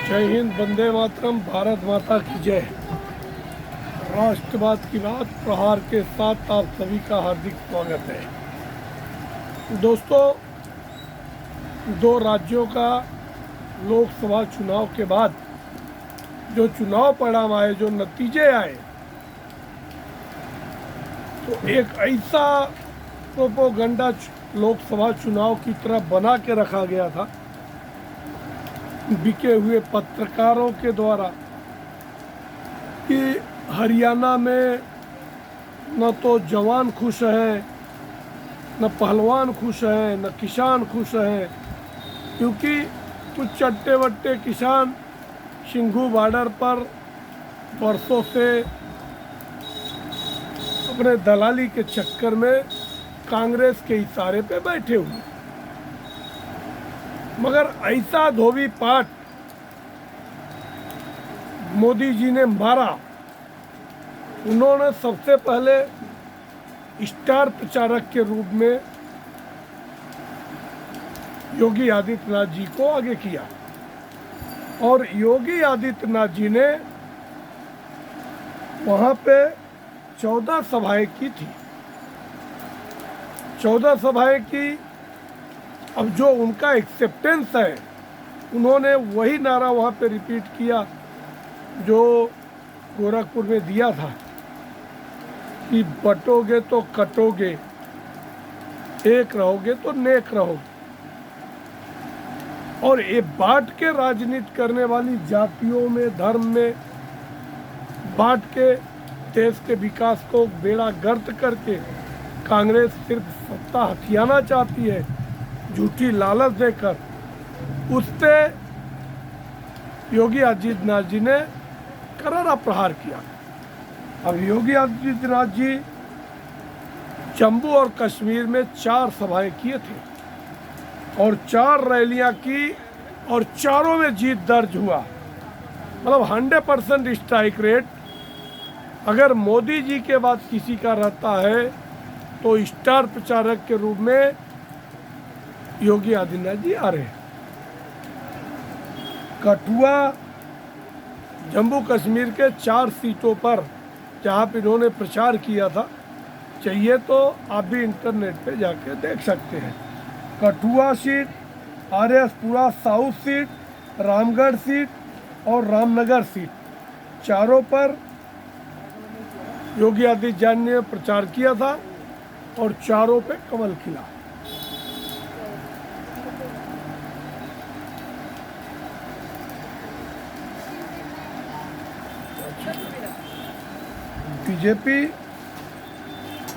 जय हिंद, वंदे मातरम, भारत माता की जय। राष्ट्रवाद की बात प्रहार के साथ आप सभी का हार्दिक स्वागत है। दोस्तों, दो राज्यों का लोकसभा चुनाव के बाद जो चुनाव परिणाम आए, जो नतीजे आए, तो एक ऐसा प्रोपोगंडा लोकसभा चुनाव की तरफ बना के रखा गया था बिके हुए पत्रकारों के द्वारा कि हरियाणा में न तो जवान खुश हैं, न पहलवान खुश हैं, न किसान खुश हैं, क्योंकि कुछ चट्टे वट्टे किसान सिंघू बॉर्डर पर बरसों से अपने दलाली के चक्कर में कांग्रेस के इशारे पे बैठे हुए। मगर ऐसा धोबी पाट मोदी जी ने मारा। उन्होंने सबसे पहले स्टार प्रचारक के रूप में योगी आदित्यनाथ जी को आगे किया और योगी आदित्यनाथ जी ने वहां पे 14 सभाएं की थी। 14 सभाएं की। अब जो उनका एक्सेप्टेंस है, उन्होंने वही नारा वहाँ पे रिपीट किया जो गोरखपुर में दिया था कि बटोगे तो कटोगे, एक रहोगे तो नेक रहोगे। और ये बांट के राजनीति करने वाली जातियों में, धर्म में बांट के देश के विकास को बेड़ा गर्क करके कांग्रेस सिर्फ सत्ता हथियाना चाहती है, झूठी लालच देकर। उस पे योगी आदित्यनाथ जी ने करारा प्रहार किया। अब योगी आदित्यनाथ जी जम्मू और कश्मीर में 4 सभाएं किए थे और 4 रैलियां की और चारों में जीत दर्ज हुआ। मतलब 100% स्ट्राइक रेट। अगर मोदी जी के बाद किसी का रहता है तो स्टार प्रचारक के रूप में योगी आदित्यनाथ जी आ रहे हैं। कठुआ, जम्मू कश्मीर के 4 सीटों पर जहाँ पे इन्होंने प्रचार किया था, चाहिए तो आप भी इंटरनेट पे जाके देख सकते हैं। Kathua seat, RS Pura south seat, Ramgarh seat और रामनगर सीट, चारों पर योगी आदित्यनाथ ने प्रचार किया था और चारों पे कमल खिला। बीजेपी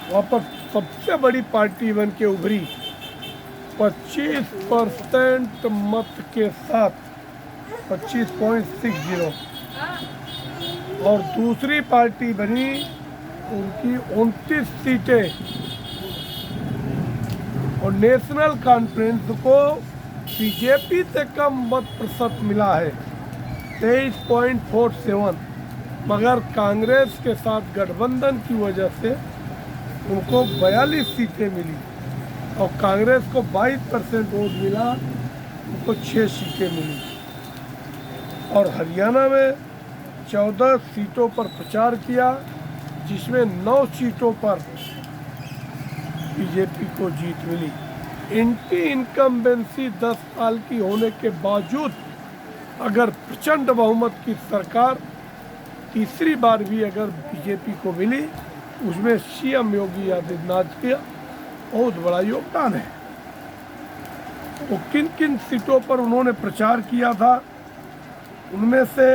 वहाँ पर सबसे बड़ी पार्टी बन के उभरी 25% मत के साथ, 25.60। और दूसरी पार्टी बनी, उनकी 29 सीटें। और नेशनल कॉन्फ्रेंस को बीजेपी से कम मत प्रतिशत मिला है, 23.47। मगर कांग्रेस के साथ गठबंधन की वजह से उनको 42 सीटें मिली और कांग्रेस को 22% वोट मिला, उनको 6 सीटें मिली। और हरियाणा में 14 सीटों पर प्रचार किया, जिसमें 9 सीटों पर बीजेपी को जीत मिली। एंटी इनकम्बेंसी 10 साल की होने के बावजूद अगर प्रचंड बहुमत की सरकार तीसरी बार भी अगर बीजेपी को मिली, उसमें सीएम योगी आदित्यनाथ का बहुत बड़ा योगदान है। तो किन किन सीटों पर उन्होंने प्रचार किया था, उनमें से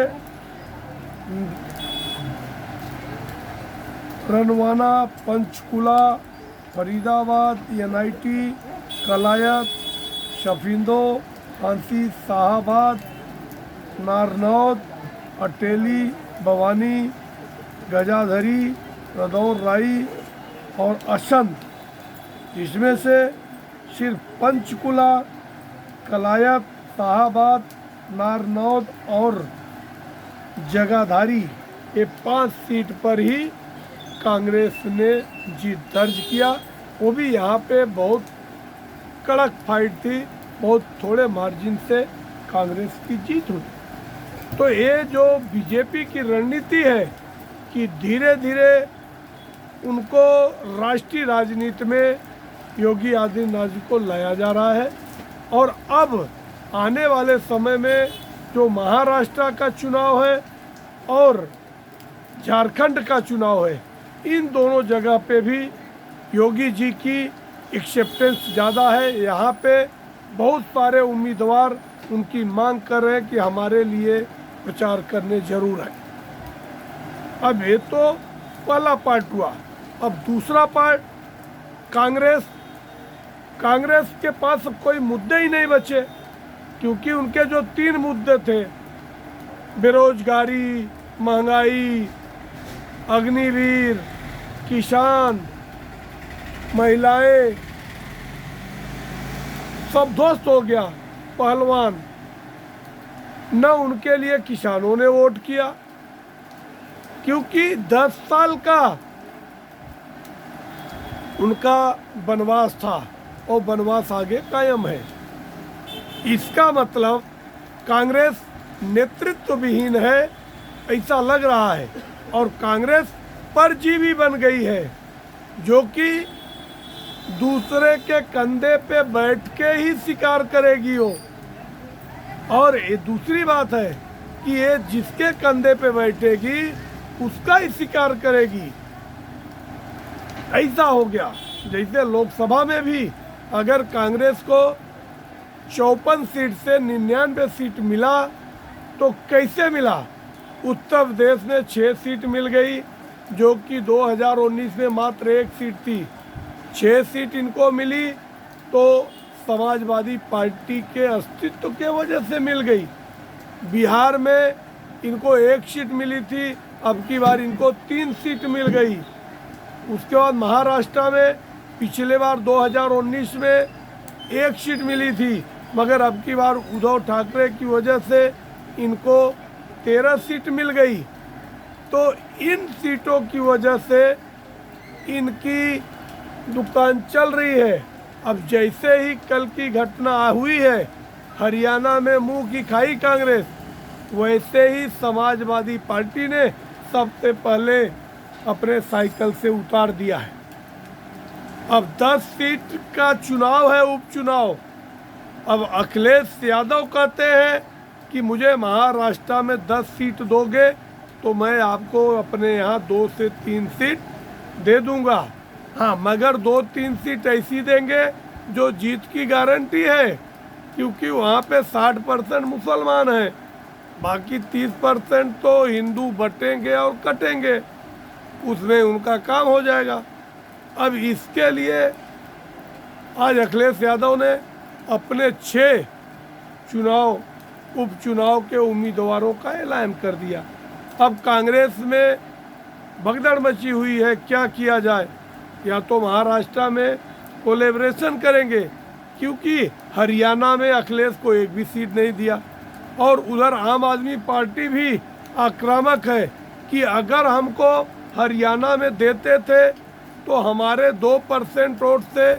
रनवाना, पंचकुला, फरीदाबाद, एनआईटी, कलायत, शफिंदो, कांसी, शाहाबाद, नारनौद, अटेली, भवानी, गजाधरी, रदौर राई और असंत, जिसमें से सिर्फ पंचकुला, कलायत, शाहाबाद, नारनौद और जगाधारी, ये 5 सीट पर ही कांग्रेस ने जीत दर्ज किया। वो भी यहाँ पे बहुत कड़क फाइट थी, बहुत थोड़े मार्जिन से कांग्रेस की जीत हुई। तो ये जो बीजेपी की रणनीति है कि धीरे धीरे उनको राष्ट्रीय राजनीति में योगी आदित्यनाथ जी को लाया जा रहा है। और अब आने वाले समय में जो महाराष्ट्र का चुनाव है और झारखंड का चुनाव है, इन दोनों जगह पे भी योगी जी की एक्सेप्टेंस ज़्यादा है। यहाँ पे बहुत सारे उम्मीदवार उनकी मांग कर रहे हैं कि हमारे लिए प्रचार करने जरूर है। अब ये तो पहला पार्ट हुआ। अब दूसरा पार्ट कांग्रेस के पास अब कोई मुद्दे ही नहीं बचे, क्योंकि उनके जो 3 मुद्दे थे, बेरोजगारी, महंगाई, अग्निवीर, किसान, महिलाएं, सब ध्वस्त हो गया। पहलवान न उनके लिए किसानों ने वोट किया, क्योंकि 10 साल का उनका वनवास था और वनवास आगे कायम है। इसका मतलब कांग्रेस नेतृत्व विहीन है ऐसा लग रहा है, और कांग्रेस परजीवी बन गई है, जो कि दूसरे के कंधे पे बैठ के ही शिकार करेगी वो। और ये दूसरी बात है कि ये जिसके कंधे पे बैठेगी उसका ही शिकार करेगी। ऐसा हो गया जैसे लोकसभा में भी अगर कांग्रेस को 54 सीट से 99 सीट मिला तो कैसे मिला? उत्तर प्रदेश में 6 सीट मिल गई, जो कि 2019 में मात्र 1 सीट थी। 6 सीट इनको मिली तो समाजवादी पार्टी के अस्तित्व के वजह से मिल गई। बिहार में इनको 1 सीट मिली थी, अब की बार इनको 3 सीट मिल गई। उसके बाद महाराष्ट्र में पिछले बार 2019 में 1 सीट मिली थी, मगर अब की बार उद्धव ठाकरे की वजह से इनको 13 सीट मिल गई। तो इन सीटों की वजह से इनकी दुकान चल रही है। अब जैसे ही कल की घटना हुई है हरियाणा में मुंह की खाई कांग्रेस, वैसे ही समाजवादी पार्टी ने सबसे पहले अपने साइकिल से उतार दिया है। अब 10 सीट का चुनाव है, उपचुनाव। अब अखिलेश यादव कहते हैं कि मुझे महाराष्ट्र में 10 सीट दोगे तो मैं आपको अपने यहाँ 2 से 3 सीट दे दूंगा। हाँ, मगर 2-3 सीट ऐसी देंगे जो जीत की गारंटी है, क्योंकि वहाँ पे 60% मुसलमान हैं, बाकी 30% तो हिंदू बटेंगे और कटेंगे, उसमें उनका काम हो जाएगा। अब इसके लिए आज अखिलेश यादव ने अपने 6 उपचुनाव के उम्मीदवारों का ऐलान कर दिया। अब कांग्रेस में भगदड़ मची हुई है, क्या किया जाए? या तो महाराष्ट्र में कोलैबोरेशन करेंगे, क्योंकि हरियाणा में अखिलेश को 1 भी सीट नहीं दिया, और उधर आम आदमी पार्टी भी आक्रामक है कि अगर हमको हरियाणा में देते थे तो हमारे 2% वोट से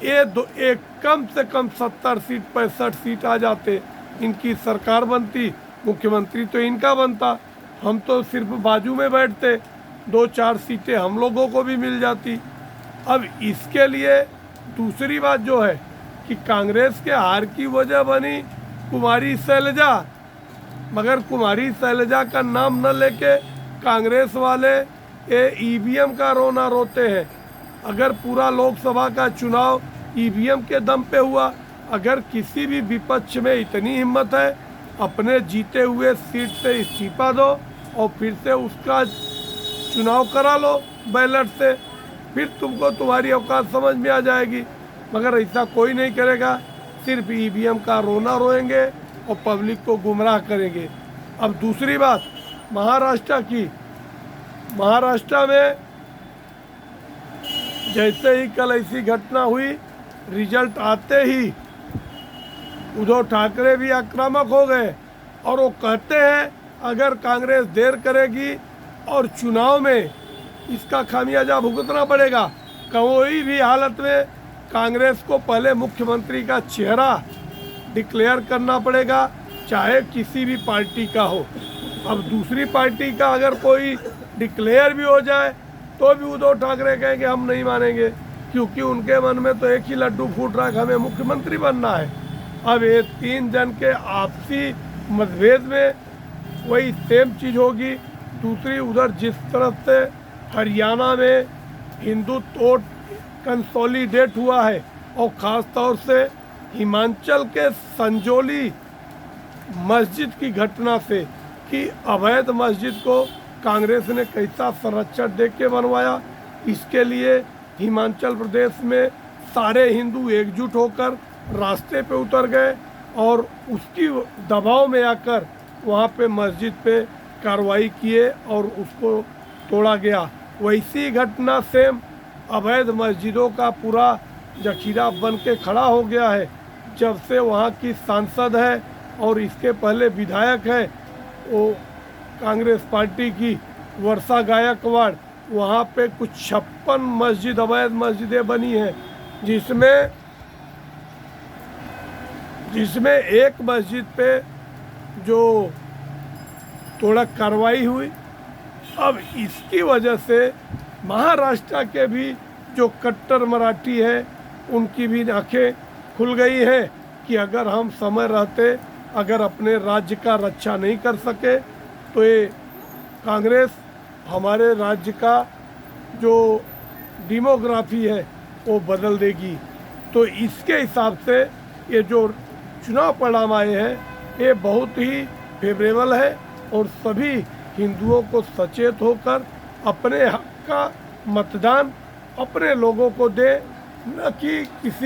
एक कम से कम 70 सीट 65 सीट आ जाते, इनकी सरकार बनती, मुख्यमंत्री तो इनका बनता, हम तो सिर्फ बाजू में बैठते, 2-4 सीटें हम लोगों को भी मिल जाती। अब इसके लिए दूसरी बात जो है कि कांग्रेस के हार की वजह बनी कुमारी शैलजा, मगर कुमारी शैलजा का नाम न लेके कांग्रेस वाले ये ईवीएम का रोना रोते हैं। अगर पूरा लोकसभा का चुनाव ईवीएम के दम पे हुआ, अगर किसी भी विपक्ष में इतनी हिम्मत है, अपने जीते हुए सीट से इस्तीफा दो और फिर से उसका चुनाव करा लो बैलेट से, फिर तुमको तुम्हारी औकात समझ में आ जाएगी। मगर ऐसा कोई नहीं करेगा, सिर्फ ईवीएम का रोना रोएंगे और पब्लिक को गुमराह करेंगे। अब दूसरी बात महाराष्ट्र की, महाराष्ट्र में जैसे ही कल ऐसी घटना हुई, रिजल्ट आते ही उद्धव ठाकरे भी आक्रामक हो गए और वो कहते हैं अगर कांग्रेस देर करेगी और चुनाव में इसका खामियाजा भुगतना पड़ेगा। कोई भी हालत में कांग्रेस को पहले मुख्यमंत्री का चेहरा डिक्लेयर करना पड़ेगा, चाहे किसी भी पार्टी का हो। अब दूसरी पार्टी का अगर कोई डिक्लेयर भी हो जाए तो भी उद्धव ठाकरे कहेंगे हम नहीं मानेंगे, क्योंकि उनके मन में तो एक ही लड्डू फूट रहा है कि हमें मुख्यमंत्री बनना है। अब ये 3 जन के आपसी मतभेद में वही सेम चीज़ होगी। दूसरी उधर जिस तरफ से हरियाणा में हिंदुत्व कंसोलिडेट हुआ है, और ख़ास तौर से हिमाचल के संजौली मस्जिद की घटना से कि अवैध मस्जिद को कांग्रेस ने कैसा संरक्षण दे के बनवाया, इसके लिए हिमाचल प्रदेश में सारे हिंदू एकजुट होकर रास्ते पे उतर गए और उसकी दबाव में आकर वहाँ पे मस्जिद पे कार्रवाई किए और उसको तोड़ा गया। वैसी घटना सेम अवैध मस्जिदों का पूरा जखीरा बन के खड़ा हो गया है। जब से वहाँ की सांसद है और इसके पहले विधायक है वो कांग्रेस पार्टी की वर्षा गायकवाड़, वहाँ पे कुछ 56 मस्जिद अवैध मस्जिदें बनी हैं, जिसमें एक मस्जिद पे जो थोड़ा कार्रवाई हुई। अब इसकी वजह से महाराष्ट्र के भी जो कट्टर मराठी है उनकी भी आंखें खुल गई है कि अगर हम समय रहते अगर अपने राज्य का रक्षा नहीं कर सके तो ये कांग्रेस हमारे राज्य का जो डेमोग्राफी है वो बदल देगी। तो इसके हिसाब से ये जो चुनाव परिणाम आए हैं ये बहुत ही फेवरेबल है और सभी हिंदुओं को सचेत होकर अपने हक का मतदान अपने लोगों को दे, न कि किसी